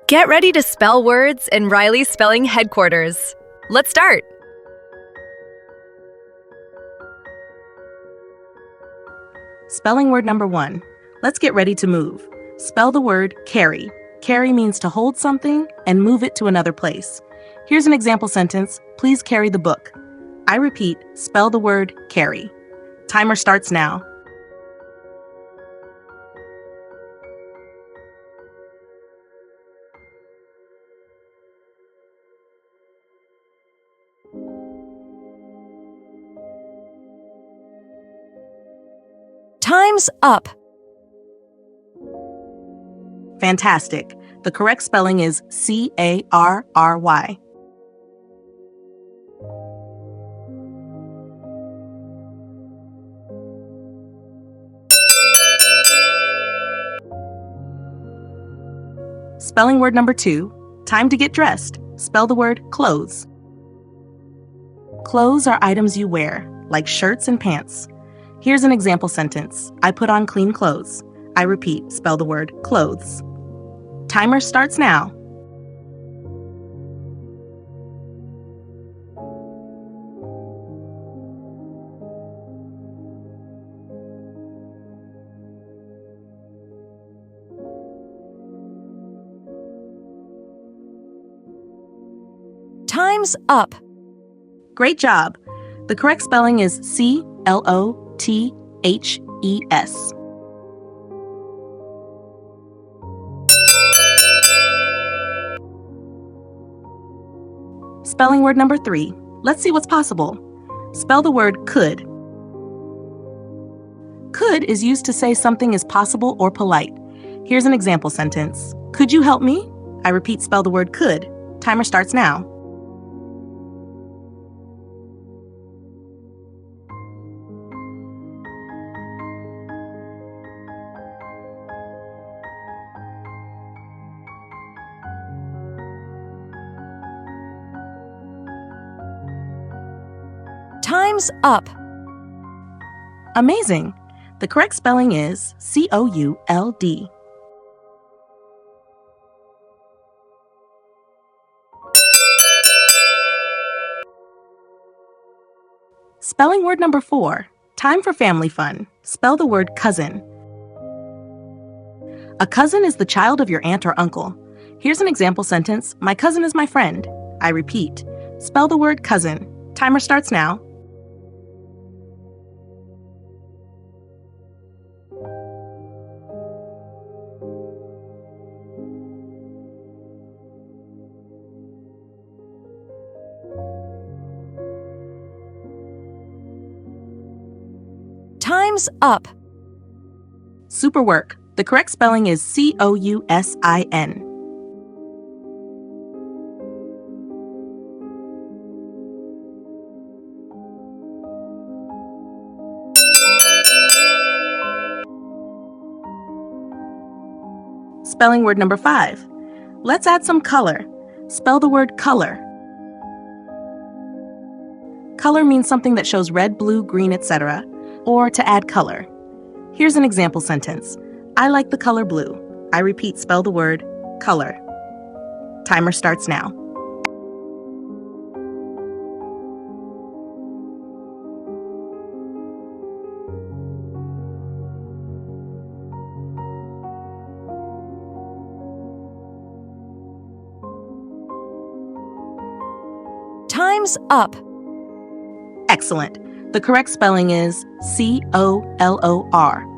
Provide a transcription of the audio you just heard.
Get ready to spell words in Riley's Spelling Headquarters. Let's start. Spelling word number 1. Let's get ready to move. Spell the word carry. Carry means to hold something and move it to another place. Here's an example sentence. Please carry the book. I repeat, spell the word carry. Timer starts now. Time's up. Fantastic. The correct spelling is C-A-R-R-Y. Spelling word number 2. Time to get dressed. Spell the word clothes. Clothes are items you wear, like shirts and pants. Here's an example sentence. I put on clean clothes. I repeat, spell the word clothes. Timer starts now. Time's up. Great job. The correct spelling is C-L-O-T-H-E-S. Spelling word number 3. Let's see what's possible. Spell the word could. Could is used to say something is possible or polite. Here's an example sentence. Could you help me? I repeat, spell the word could. Timer starts now. Time's up. Amazing. The correct spelling is C-O-U-L-D. Spelling word number 4. Time for family fun. Spell the word cousin. A cousin is the child of your aunt or uncle. Here's an example sentence. My cousin is my friend. I repeat, spell the word cousin. Timer starts now. Time's up. Super work. The correct spelling is C-O-U-S-I-N. Spelling word number 5. Let's add some color. Spell the word color. Color means something that shows red, blue, green, etc., or to add color. Here's an example sentence. I like the color blue. I repeat, spell the word color. Timer starts now. Time's up. Excellent. The correct spelling is C-O-L-O-R.